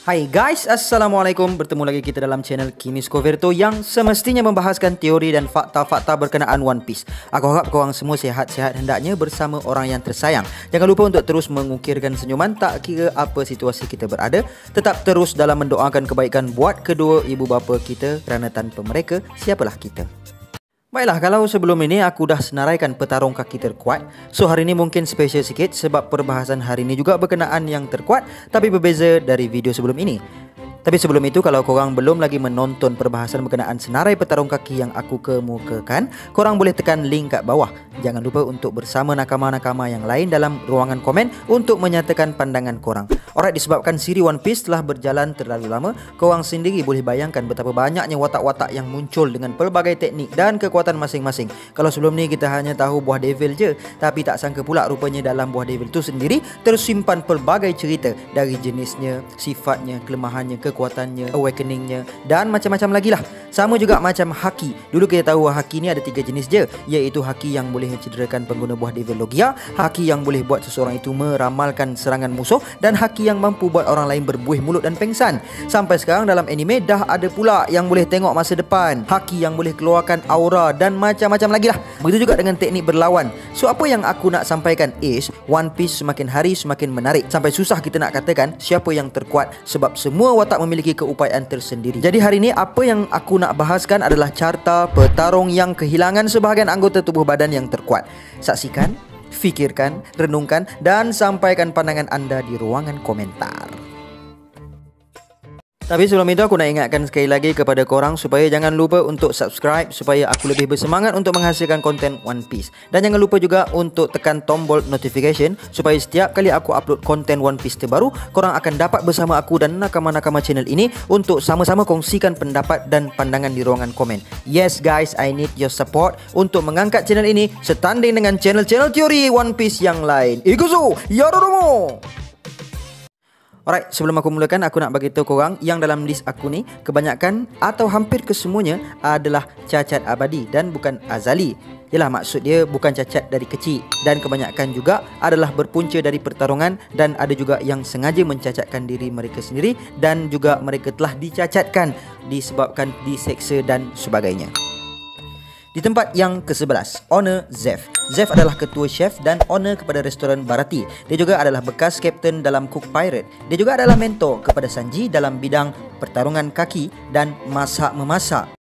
Hai guys, Assalamualaikum. Bertemu lagi kita dalam channel Kimis Koverto yang semestinya membahaskan teori dan fakta-fakta berkenaan One Piece. Aku harap korang semua sihat-sihat hendaknya bersama orang yang tersayang. Jangan lupa untuk terus mengukirkan senyuman tak kira apa situasi kita berada. Tetap terus dalam mendoakan kebaikan buat kedua ibu bapa kita kerana tanpa mereka, siapalah kita. Baiklah, kalau sebelum ini aku dah senaraikan petarung kaki terkuat, so hari ini mungkin special sikit sebab perbahasan hari ini juga berkenaan yang terkuat tapi berbeza dari video sebelum ini. Tapi sebelum itu, kalau korang belum lagi menonton perbahasan berkenaan senarai petarung kaki yang aku kemukakan, korang boleh tekan link kat bawah. Jangan lupa untuk bersama nakama-nakama yang lain dalam ruangan komen untuk menyatakan pandangan korang. Alright, disebabkan siri One Piece telah berjalan terlalu lama, korang sendiri boleh bayangkan betapa banyaknya watak-watak yang muncul dengan pelbagai teknik dan kekuatan masing-masing. Kalau sebelum ni kita hanya tahu buah devil je, tapi tak sangka pula rupanya dalam buah devil tu sendiri tersimpan pelbagai cerita dari jenisnya, sifatnya, kelemahannya, kekuatannya, awakeningnya dan macam-macam lagi lah. Sama juga macam haki. Dulu kita tahu haki ni ada 3 jenis je, iaitu haki yang boleh mencederakan pengguna buah devil logia, haki yang boleh buat seseorang itu meramalkan serangan musuh, dan haki yang mampu buat orang lain berbuih mulut dan pengsan. Sampai sekarang dalam anime dah ada pula yang boleh tengok masa depan, haki yang boleh keluarkan aura dan macam-macam lagi lah. Begitu juga dengan teknik berlawan. So apa yang aku nak sampaikan is One Piece semakin hari semakin menarik, sampai susah kita nak katakan siapa yang terkuat sebab semua watak memiliki keupayaan tersendiri. Jadi hari ini apa yang aku nak bahaskan adalah carta petarung yang kehilangan sebahagian anggota tubuh badan yang terkuat. Saksikan, fikirkan, renungkan dan sampaikan pandangan anda di ruangan komentar. Tapi sebelum itu aku nak ingatkan sekali lagi kepada korang supaya jangan lupa untuk subscribe supaya aku lebih bersemangat untuk menghasilkan konten One Piece. Dan jangan lupa juga untuk tekan tombol notification supaya setiap kali aku upload konten One Piece terbaru, korang akan dapat bersama aku dan nakama-nakama channel ini untuk sama-sama kongsikan pendapat dan pandangan di ruangan komen. Yes guys, I need your support untuk mengangkat channel ini setanding dengan channel-channel teori One Piece yang lain. Ikuzo, Yarodomo! Alright, sebelum aku mulakan, aku nak bagi tahu korang yang dalam list aku ni kebanyakan atau hampir kesemuanya adalah cacat abadi dan bukan azali. Yalah, maksud dia bukan cacat dari kecil, dan kebanyakan juga adalah berpunca dari pertarungan, dan ada juga yang sengaja mencacatkan diri mereka sendiri dan juga mereka telah dicacatkan disebabkan diseksa dan sebagainya. Di tempat yang ke-11, owner Zeff. Zeff adalah ketua chef dan owner kepada restoran Barati. Dia juga adalah bekas kapten dalam Cook Pirate. Dia juga adalah mentor kepada Sanji dalam bidang pertarungan kaki dan masak-memasak.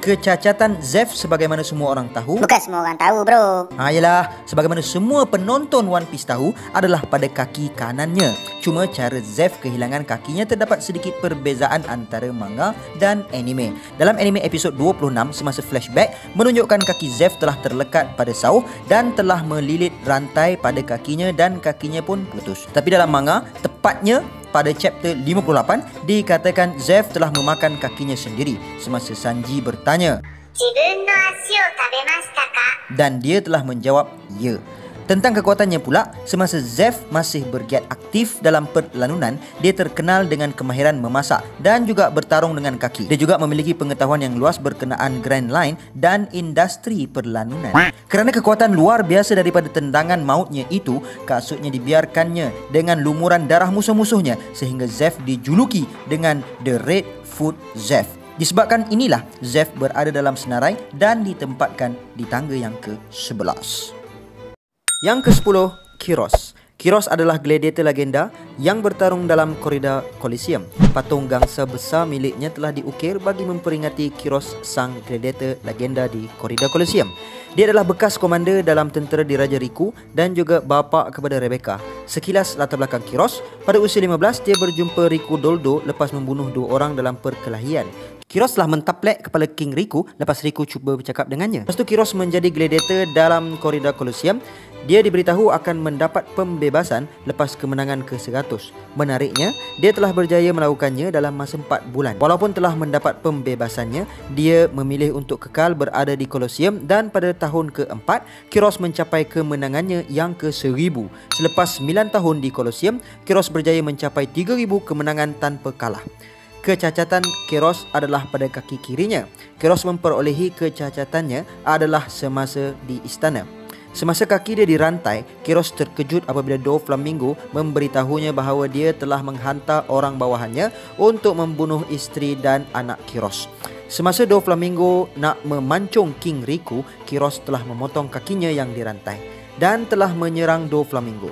Kecacatan Zeff sebagaimana semua orang tahu. Bukan semua orang tahu, bro. Yalah, sebagaimana semua penonton One Piece tahu adalah pada kaki kanannya. Cuma cara Zeff kehilangan kakinya terdapat sedikit perbezaan antara manga dan anime. Dalam anime episod 26 semasa flashback menunjukkan kaki Zeff telah terlekat pada sauh dan telah melilit rantai pada kakinya dan kakinya pun putus. Tapi dalam manga, tepatnya pada chapter 58 dikatakan Zeff telah memakan kakinya sendiri semasa Sanji bertanya, dan dia telah menjawab ya. Tentang kekuatannya pula, semasa Zeff masih bergiat aktif dalam perlanunan, dia terkenal dengan kemahiran memasak dan juga bertarung dengan kaki. Dia juga memiliki pengetahuan yang luas berkenaan Grand Line dan industri perlanunan. Kerana kekuatan luar biasa daripada tendangan mautnya itu, kasutnya dibiarkannya dengan lumuran darah musuh-musuhnya sehingga Zeff dijuluki dengan The Red Foot Zeff. Disebabkan inilah Zeff berada dalam senarai dan ditempatkan di tangga yang ke-11. Yang ke-10, Kiros. Kiros adalah gladiator legenda yang bertarung dalam koridor Colosseum. Patung gangsa besar miliknya telah diukir bagi memperingati Kiros, sang gladiator legenda di koridor Colosseum. Dia adalah bekas komander dalam tentera Diraja Riku dan juga bapa kepada Rebecca. Sekilas latar belakang Kiros, pada usia 15 dia berjumpa Riku Doldo lepas membunuh 2 orang dalam perkelahian. Kiros telah mentaplek kepala King Riku lepas Riku cuba bercakap dengannya. Lepas tu Kiros menjadi gladiator dalam koridor Colosseum. Dia diberitahu akan mendapat pembebasan lepas kemenangan ke-100. Menariknya, dia telah berjaya melakukannya dalam masa 4 bulan. Walaupun telah mendapat pembebasannya, dia memilih untuk kekal berada di Colosseum dan pada tahun ke-4, Kiros mencapai kemenangannya yang ke-1000. Selepas 9 tahun di Colosseum, Kiros berjaya mencapai 3000 kemenangan tanpa kalah. Kecacatan Kiros adalah pada kaki kirinya. Kiros memperolehi kecacatannya adalah semasa di istana. Semasa kaki dia dirantai, Kiros terkejut apabila Doflamingo memberitahunya bahawa dia telah menghantar orang bawahannya untuk membunuh isteri dan anak Kiros. Semasa Doflamingo nak memancung King Riku, Kiros telah memotong kakinya yang dirantai dan telah menyerang Doflamingo.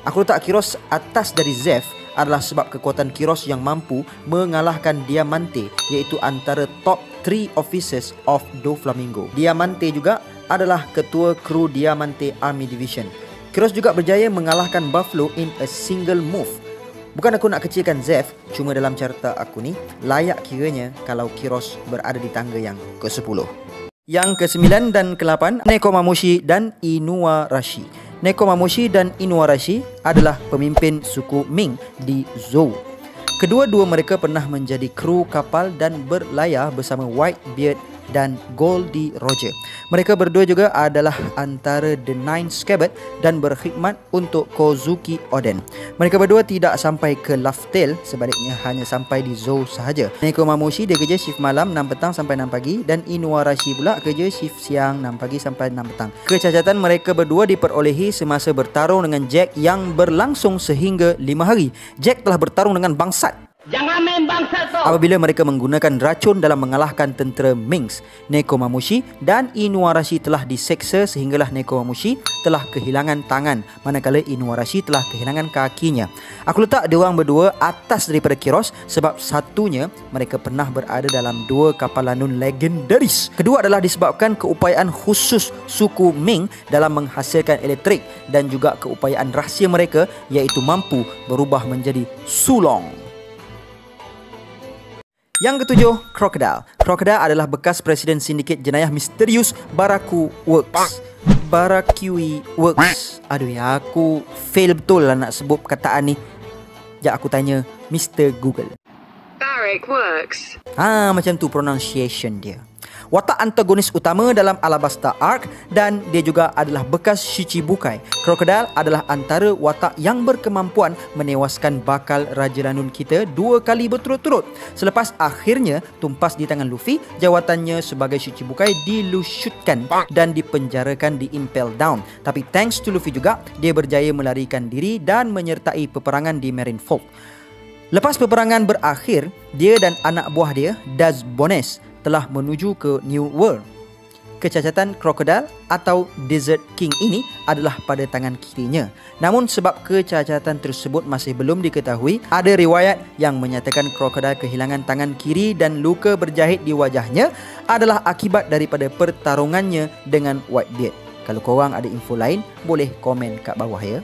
Aku letak Kiros atas dari Zeff adalah sebab kekuatan Kiros yang mampu mengalahkan Diamante, iaitu antara top 3 officers of Doflamingo. Diamante juga adalah ketua kru Diamante Army Division. Kiros juga berjaya mengalahkan Buffalo in a single move. Bukan aku nak kecilkan Zeff, cuma dalam carta aku ni, layak kiranya kalau Kiros berada di tangga yang ke-10. Yang ke-9 dan ke-8, Nekomamushi dan Inuarashi. Nekomamushi dan Inuarashi adalah pemimpin suku Ming di Zou. Kedua-dua mereka pernah menjadi kru kapal dan berlayar bersama Whitebeard dan Goldie Roger. Mereka berdua juga adalah antara The Nine Scabbard dan berkhidmat untuk Kozuki Oden. Mereka berdua tidak sampai ke Laughtale, sebaliknya hanya sampai di Zou sahaja. Nekomamushi dia kerja shift malam 6 petang sampai 6 pagi dan Inuarashi pula kerja shift siang 6 pagi sampai 6 petang. Kecacatan mereka berdua diperolehi semasa bertarung dengan Jack yang berlangsung sehingga 5 hari. Jack telah bertarung dengan bangsat. Jangan main bangsat tu. Apabila mereka menggunakan racun dalam mengalahkan tentera Mings, Nekomamushi dan Inuarashi telah diseksa sehinggalah Nekomamushi telah kehilangan tangan, manakala Inuarashi telah kehilangan kakinya. Aku letak diorang berdua atas daripada Kiros sebab satunya mereka pernah berada dalam 2 kapal lanun legendaris. Kedua adalah disebabkan keupayaan khusus suku Ming dalam menghasilkan elektrik dan juga keupayaan rahsia mereka iaitu mampu berubah menjadi sulong. Yang ke-7, Crocodile. Crocodile adalah bekas presiden sindiket jenayah misterius Baraku Works. Barakui Works. Aduh ya, aku fail betul lah nak sebut perkataan ni. Sekejap aku tanya Mr. Google. Barak Works. Macam tu pronunciation dia. Watak antagonis utama dalam Alabasta Arc dan dia juga adalah bekas Shichibukai. Crocodile adalah antara watak yang berkemampuan menewaskan bakal Raja Lanun kita 2 kali berturut-turut. Selepas akhirnya tumpas di tangan Luffy, jawatannya sebagai Shichibukai dilusyutkan dan dipenjarakan di Impel Down. Tapi thanks to Luffy juga, dia berjaya melarikan diri dan menyertai peperangan di Marineford. Lepas peperangan berakhir, dia dan anak buah dia, Daz Bones, telah menuju ke New World. Kecacatan Crocodile atau Desert King ini adalah pada tangan kirinya. Namun sebab kecacatan tersebut masih belum diketahui, ada riwayat yang menyatakan Crocodile kehilangan tangan kiri dan luka berjahit di wajahnya adalah akibat daripada pertarungannya dengan Whitebeard. Kalau korang ada info lain, boleh komen kat bawah ya.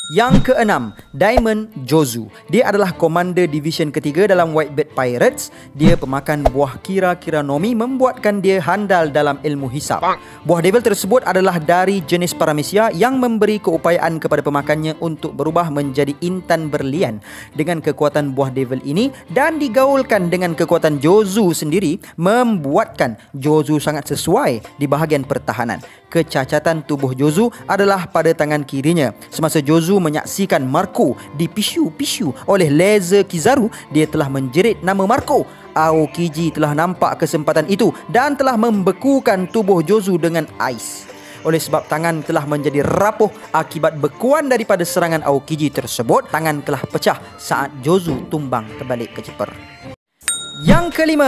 Yang ke-6, Diamond Jozu. Dia adalah komander division ketiga dalam Whitebeard Pirates. Dia pemakan buah kira-kira nomi membuatkan dia handal dalam ilmu hisab. Buah devil tersebut adalah dari jenis Paramecia yang memberi keupayaan kepada pemakannya untuk berubah menjadi intan berlian. Dengan kekuatan buah devil ini dan digaulkan dengan kekuatan Jozu sendiri, membuatkan Jozu sangat sesuai di bahagian pertahanan. Kecacatan tubuh Jozu adalah pada tangan kirinya. Semasa Jozu menyaksikan Marco dipisu-pisu oleh laser Kizaru, dia telah menjerit nama Marco. Aokiji telah nampak kesempatan itu dan telah membekukan tubuh Jozu dengan ais. Oleh sebab tangan telah menjadi rapuh akibat bekuan daripada serangan Aokiji tersebut, tangan telah pecah saat Jozu tumbang terbalik ke ceper. Yang ke-5,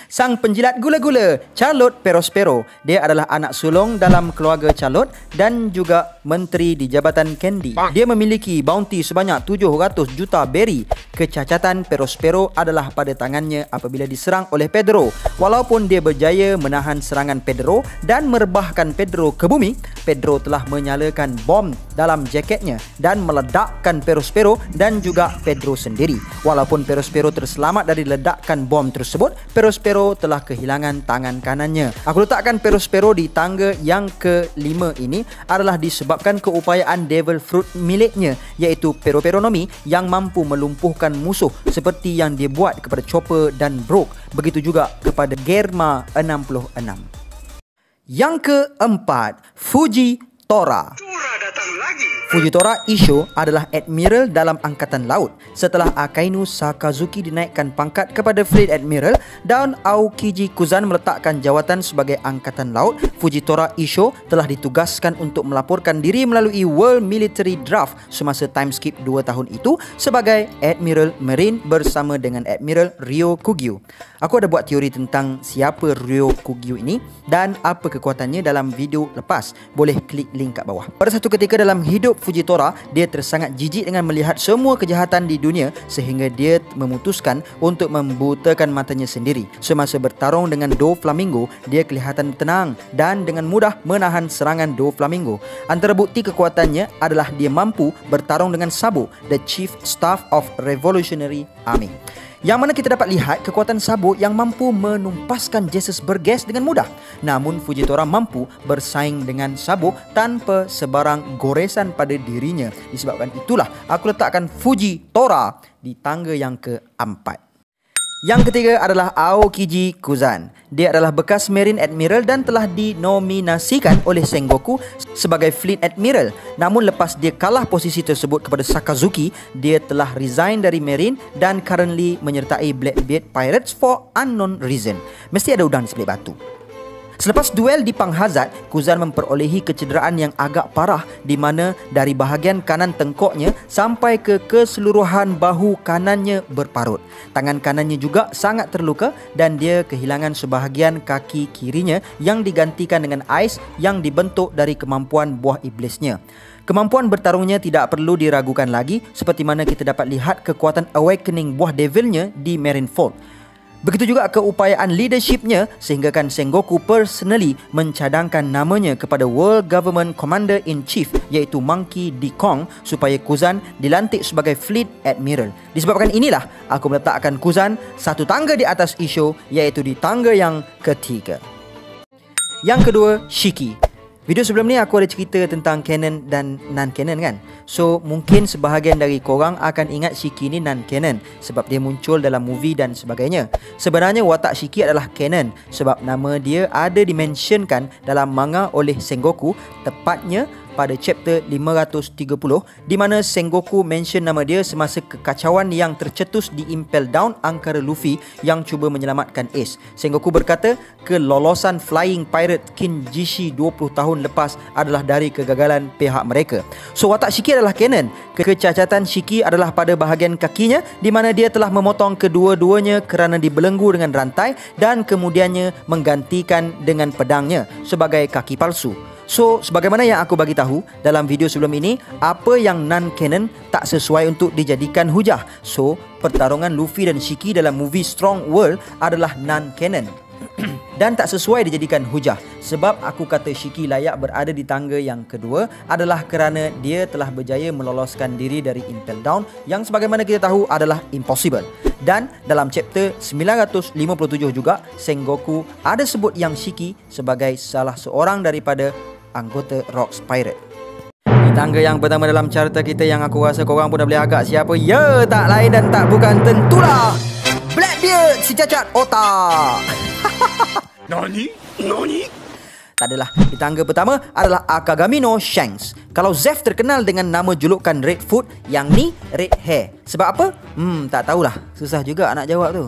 sang penjilat gula-gula, Charlotte Perospero. Dia adalah anak sulung dalam keluarga Charlotte dan juga menteri di Jabatan Candy. Dia memiliki bounty sebanyak 700 juta berry. Kecacatan Perospero adalah pada tangannya apabila diserang oleh Pedro. Walaupun dia berjaya menahan serangan Pedro dan merebahkan Pedro ke bumi, Pedro telah menyalakan bom dalam jaketnya dan meledakkan Perospero dan juga Pedro sendiri. Walaupun Perospero terselamat dari ledakan bom tersebut, Perospero telah kehilangan tangan kanannya. Aku letakkan Perospero di tangga yang ke-5 ini adalah disebabkan keupayaan Devil Fruit miliknya, iaitu Peroperonomi yang mampu melumpuhkan musuh seperti yang dia buat kepada Chopper dan Brook. Begitu juga kepada Germa 66. Yang ke-4, Fuji Tora. Fujitora Isho adalah admiral dalam angkatan laut. Setelah Akainu Sakazuki dinaikkan pangkat kepada Fleet Admiral dan Aokiji Kuzan meletakkan jawatan sebagai angkatan laut, Fujitora Isho telah ditugaskan untuk melaporkan diri melalui World Military Draft semasa time skip 2 tahun itu sebagai Admiral Marine bersama dengan Admiral Ryokugyu. Aku ada buat teori tentang siapa Ryokugyu ini dan apa kekuatannya dalam video lepas. Boleh klik link kat bawah. Pada satu ketika dalam hidup Fujitora, dia tersangat jijik dengan melihat semua kejahatan di dunia sehingga dia memutuskan untuk membutakan matanya sendiri. Semasa bertarung dengan Doflamingo, dia kelihatan tenang dan dengan mudah menahan serangan Doflamingo. Antara bukti kekuatannya adalah dia mampu bertarung dengan Sabo, the Chief Staff of Revolutionary Army. Yang mana kita dapat lihat kekuatan Sabo yang mampu menumpaskan Jesus bergas dengan mudah. Namun Fujitora mampu bersaing dengan Sabo tanpa sebarang goresan pada dirinya. Disebabkan itulah aku letakkan Fujitora di tangga yang keempat. Yang ketiga adalah Aokiji Kuzan. Dia adalah bekas Marine Admiral dan telah dinominasikan oleh Sengoku sebagai Fleet Admiral. Namun lepas dia kalah posisi tersebut kepada Sakazuki, dia telah resign dari Marine dan currently menyertai Blackbeard Pirates for unknown reason. Mesti ada udang di sebelah batu. Selepas duel di Panghazard, Kuzan memperolehi kecederaan yang agak parah di mana dari bahagian kanan tengkoknya sampai ke keseluruhan bahu kanannya berparut. Tangan kanannya juga sangat terluka dan dia kehilangan sebahagian kaki kirinya yang digantikan dengan ais yang dibentuk dari kemampuan buah iblisnya. Kemampuan bertarungnya tidak perlu diragukan lagi seperti mana kita dapat lihat kekuatan awakening buah devilnya di Marineford. Begitu juga keupayaan leadershipnya sehinggakan Sengoku personally mencadangkan namanya kepada World Government Commander-in-Chief iaitu Monkey D. Kong supaya Kuzan dilantik sebagai Fleet Admiral. Disebabkan inilah aku meletakkan Kuzan satu tangga di atas Isho iaitu di tangga yang ketiga. Yang kedua, Shiki. Video sebelum ni aku ada cerita tentang canon dan non-canon kan. So mungkin sebahagian dari korang akan ingat Shiki ni non-canon sebab dia muncul dalam movie dan sebagainya. Sebenarnya watak Shiki adalah canon sebab nama dia ada dimentionkan dalam manga oleh Sengoku, tepatnya pada chapter 530 di mana Sengoku mention nama dia semasa kekacauan yang tercetus di Impel Down angkara Luffy yang cuba menyelamatkan Ace. Sengoku berkata kelolosan Flying Pirate Kinjishi 20 tahun lepas adalah dari kegagalan pihak mereka. So watak Shiki adalah canon. Kecacatan Shiki adalah pada bahagian kakinya di mana dia telah memotong kedua-duanya kerana dibelenggu dengan rantai dan kemudiannya menggantikan dengan pedangnya sebagai kaki palsu. So, sebagaimana yang aku bagi tahu dalam video sebelum ini, apa yang non-canon tak sesuai untuk dijadikan hujah. So, pertarungan Luffy dan Shiki dalam movie Strong World adalah non-canon dan tak sesuai dijadikan hujah. Sebab aku kata Shiki layak berada di tangga yang kedua adalah kerana dia telah berjaya meloloskan diri dari Impel Down yang sebagaimana kita tahu adalah impossible. Dan dalam chapter 957 juga Sengoku ada sebut yang Shiki sebagai salah seorang daripada anggota Rocks Pirate. Di tangga yang pertama dalam carta kita yang aku rasa korang pun dah boleh agak siapa. Ya, tak lain dan tak bukan tentulah Blackbeard si cacat otak. Nani? Nani? Tak adalah. Di tangga pertama adalah Akagami no Shanks. Kalau Zef terkenal dengan nama julukan Red Foot, yang ni Red Hair. Sebab apa? Tak tahulah. Susah juga nak jawab tu.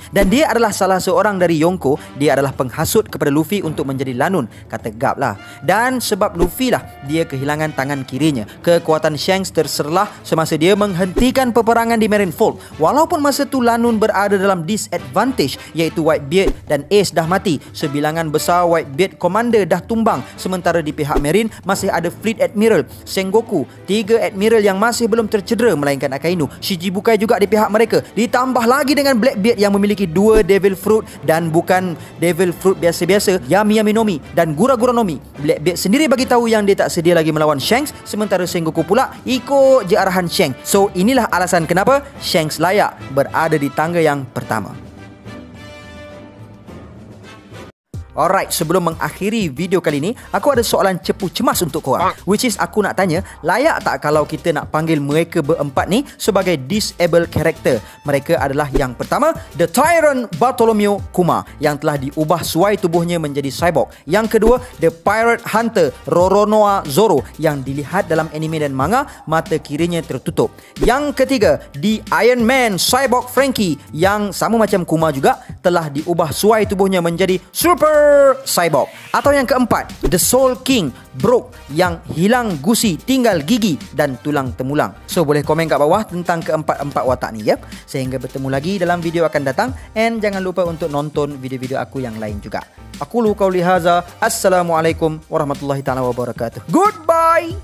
Dan dia adalah salah seorang dari Yonko. Dia adalah penghasut kepada Luffy untuk menjadi lanun, kata Garp lah. Dan sebab Luffy lah dia kehilangan tangan kirinya. Kekuatan Shanks terserlah semasa dia menghentikan peperangan di Marineford. Walaupun masa tu lanun berada dalam disadvantage iaitu Whitebeard dan Ace dah mati. Sebilangan besar Whitebeard Commander dah tumbang. Sementara di pihak Marine masih ada Fleet Admiral, Sengoku, 3 Admiral yang masih belum tercedera melainkan Akainu, Shichibukai juga di pihak mereka. Ditambah lagi dengan Blackbeard yang memiliki 2 Devil Fruit dan bukan Devil Fruit biasa-biasa, Yami Yami Nomi dan Gura Gura Nomi. Blackbeard sendiri bagi tahu yang dia tak sedia lagi melawan Shanks, sementara Sengoku pula ikut je arahan Shanks. So inilah alasan kenapa Shanks layak berada di tangga yang pertama. Alright, sebelum mengakhiri video kali ni, aku ada soalan cepu cemas untuk korang. Which is aku nak tanya, layak tak kalau kita nak panggil mereka berempat ni sebagai disabled character? Mereka adalah yang pertama, The Tyrant Bartholomew Kuma yang telah diubah suai tubuhnya menjadi cyborg. Yang kedua, The Pirate Hunter Roronoa Zoro yang dilihat dalam anime dan manga mata kirinya tertutup. Yang ketiga, The Iron Man Cyborg Frankie yang sama macam Kuma juga telah diubah suai tubuhnya menjadi Super Cyborg. Atau yang keempat, The Soul King Brook yang hilang gusi, tinggal gigi dan tulang temulang. So boleh komen kat bawah tentang keempat-empat watak ni ya. Sehingga bertemu lagi dalam video akan datang. And jangan lupa untuk nonton video-video aku yang lain juga. Aku lu qauli hadza. Assalamualaikum warahmatullahi taala wabarakatuh. Goodbye.